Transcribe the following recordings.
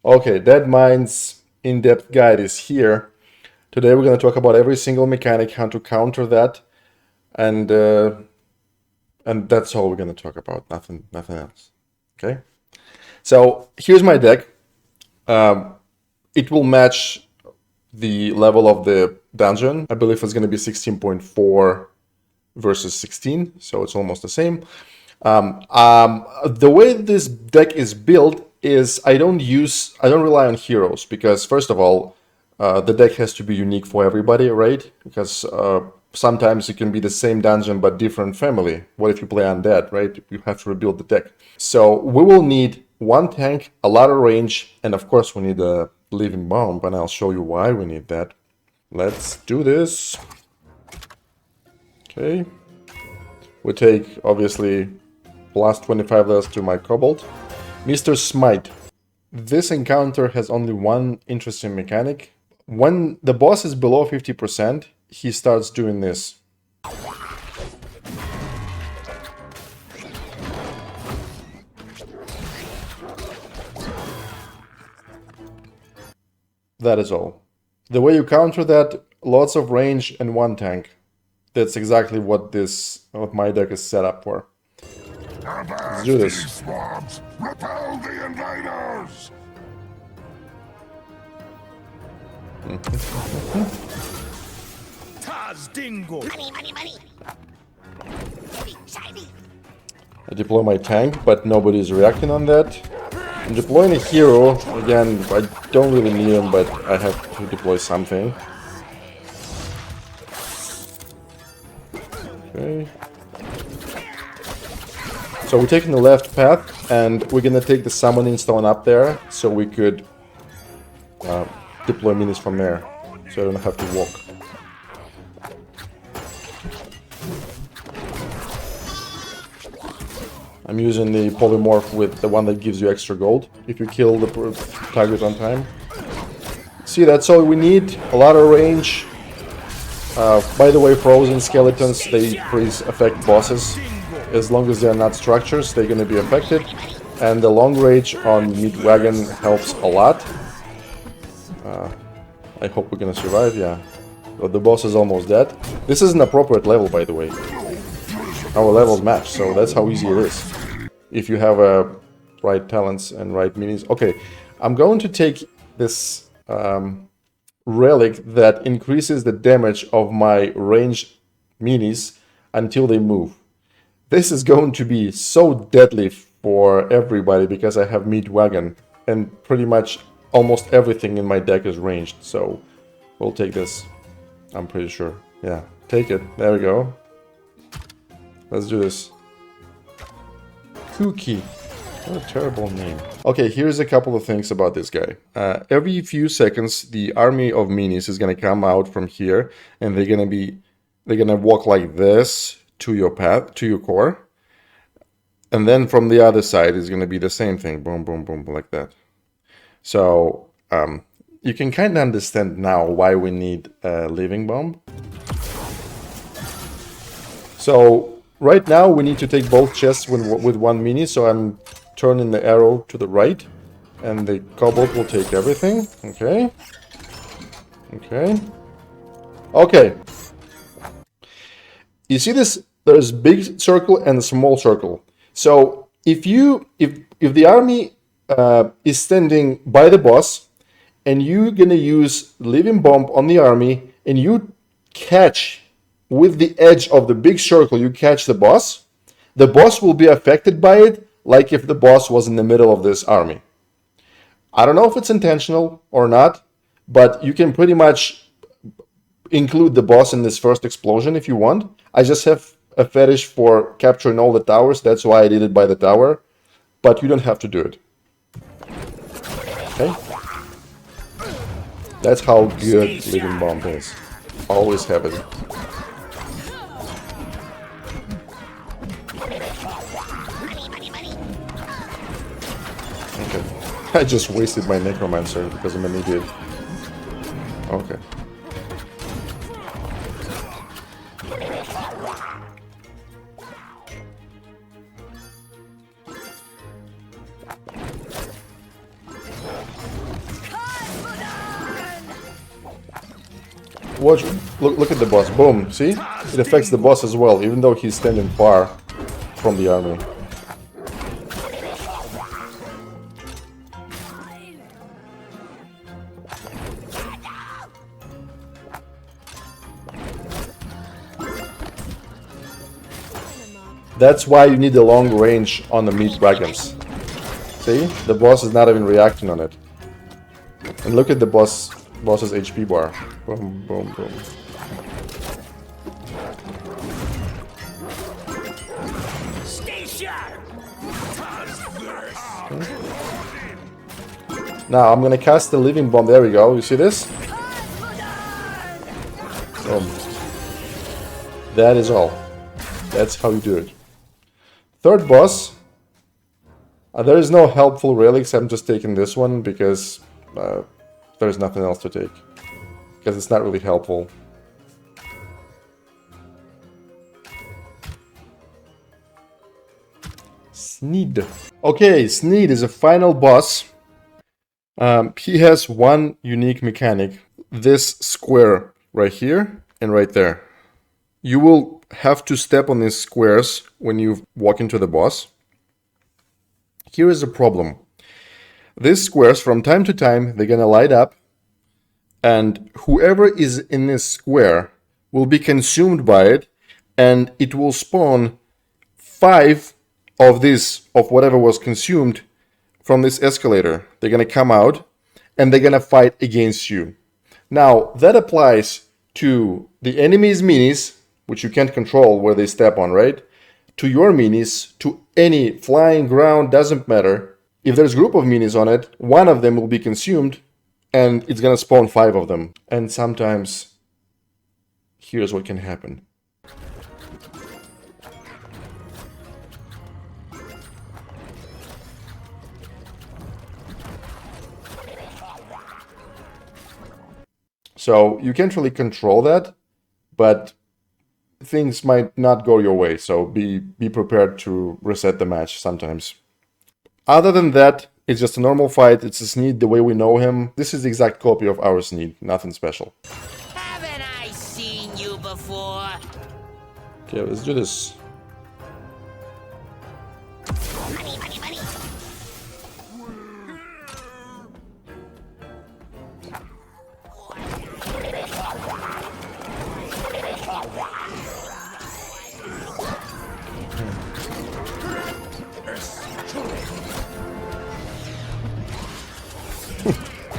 Okay, Deadmines in-depth guide is here. Today we're going to talk about every single mechanic, how to counter that, and that's all we're going to talk about. Nothing else. Okay. So here's my deck. It will match the level of the dungeon. I believe it's going to be 16.4 versus 16, so it's almost the same. The way this deck is built is I don't rely on heroes because first of all, the deck has to be unique for everybody, right? Because sometimes it can be the same dungeon but different family. What if you play undead, right? You have to rebuild the deck. So we will need one tank, a lot of range, and of course we need a living bomb, and I'll show you why we need that. Let's do this. Okay. We take, obviously, plus 25 less to my Cobalt. Mr. Smite. This encounter has only one interesting mechanic. When the boss is below 50%, he starts doing this. That is all. The way you counter that, lots of range and one tank. That's exactly what my deck is set up for. Let's do this. Swabs, repel the invaders! Taz Dingo! Money! Shiny! I deploy my tank, but nobody's reacting on that. I'm deploying a hero. Again, I don't really need him, but I have to deploy something. Okay. So we're taking the left path, and we're gonna take the summoning stone up there, so we could deploy minis from there, so I don't have to walk. I'm using the polymorph with the one that gives you extra gold if you kill the target on time. See, that's all we need. A lot of range. By the way, frozen skeletons, they freeze affect bosses. As long as they're not structures, they're going to be affected. And the long range on Mid-Wagon helps a lot. I hope we're going to survive, yeah. But the boss is almost dead. This is an appropriate level, by the way. Our levels match, so that's how easy it is. If you have right talents and right minis. Okay, I'm going to take this relic that increases the damage of my ranged minis until they move. This is going to be so deadly for everybody because I have Mid-Wagon and pretty much almost everything in my deck is ranged, so we'll take this. I'm pretty sure. Yeah, take it. There we go. Let's do this. Cookie. What a terrible name. Okay, here's a couple of things about this guy. Every few seconds, the army of minis is gonna come out from here, and they're gonna walk like this to your path, to your core, and then from the other side is gonna be the same thing. Boom, boom, boom, like that. So you can kind of understand now why we need a living bomb. So right now we need to take both chests with one mini, so I'm turning the arrow to the right, and the Cobalt will take everything. Okay. You see this? There's big circle and a small circle. So if the army is standing by the boss, and you're gonna use living bomb on the army, and you catch with the edge of the big circle, you catch the boss will be affected by it like if the boss was in the middle of this army. I don't know if it's intentional or not, but you can pretty much include the boss in this first explosion if you want. I just have a fetish for capturing all the towers, that's why I did it by the tower, but you don't have to do it. Okay? That's how good living bomb is. Always have it. Okay. I just wasted my necromancer because I'm an idiot. Okay. Watch, look at the boss. Boom, see? It affects the boss as well, even though he's standing far from the army. That's why you need the long range on the meat dragons. See? The boss is not even reacting on it. And look at the boss's HP bar. Boom, boom, boom. Okay. Now I'm gonna cast the living bomb. There we go. You see this? Boom. That is all. That's how you do it. Third boss. There is no helpful relics. I'm just taking this one because there's nothing else to take. Because it's not really helpful. Sneed. Okay, Sneed is a final boss. He has one unique mechanic. This square right here and right there. You will have to step on these squares when you walk into the boss. Here is a problem. These squares, from time to time, they're gonna light up, and whoever is in this square will be consumed by it, and it will spawn 5 of whatever was consumed from this escalator. They're gonna come out, and they're gonna fight against you. Now, that applies to the enemy's minis, which you can't control where they step on, right? To your minis, to any flying ground, doesn't matter. If there's a group of minis on it, one of them will be consumed, and it's gonna spawn 5 of them. And sometimes, here's what can happen. So you can't really control that, but things might not go your way, so be prepared to reset the match sometimes. Other than that, it's just a normal fight. It's a Sneed the way we know him. This is the exact copy of our Sneed, nothing special. Haven't I seen you before? Okay, let's do this. Money, money, money.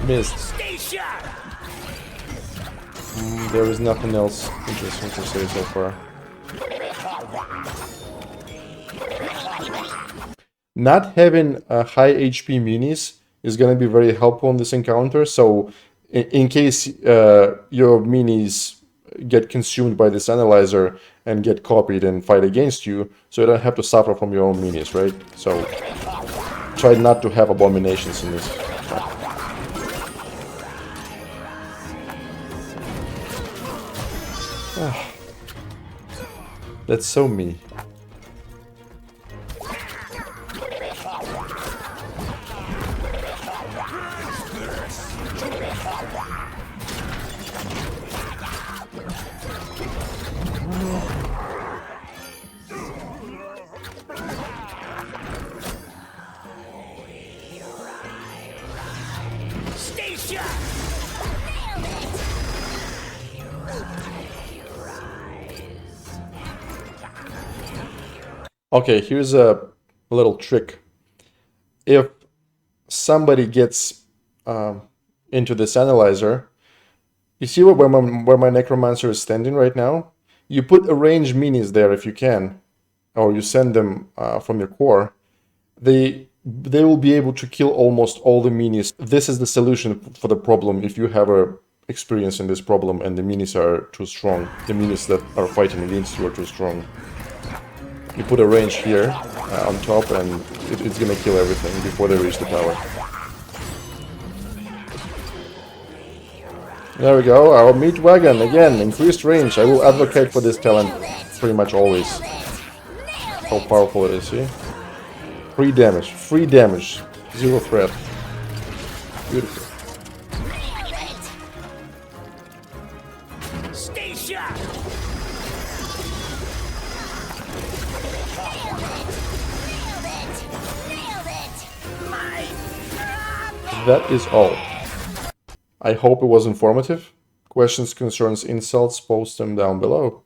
Missed. There is nothing else interesting to say so far. Not having high HP minis is going to be very helpful in this encounter. So in case your minis get consumed by this analyzer and get copied and fight against you, so you don't have to suffer from your own minis, right? So try not to have abominations in this. That's so me. Okay, here's a little trick. If somebody gets into this analyzer, you see where my Necromancer is standing right now? You put arranged minis there if you can, or you send them from your core. They will be able to kill almost all the minis. This is the solution for the problem if you have experience in this problem and the minis are too strong. The minis that are fighting against you are too strong. You put a range here on top and it's gonna kill everything before they reach the tower. There we go, our meat wagon, again, increased range. I will advocate for this talent pretty much always. How powerful it is, see? Free damage, 0 threat. Beautiful. Tisha! Nailed it! My... That is all. I hope it was informative. Questions, concerns, insults, post them down below.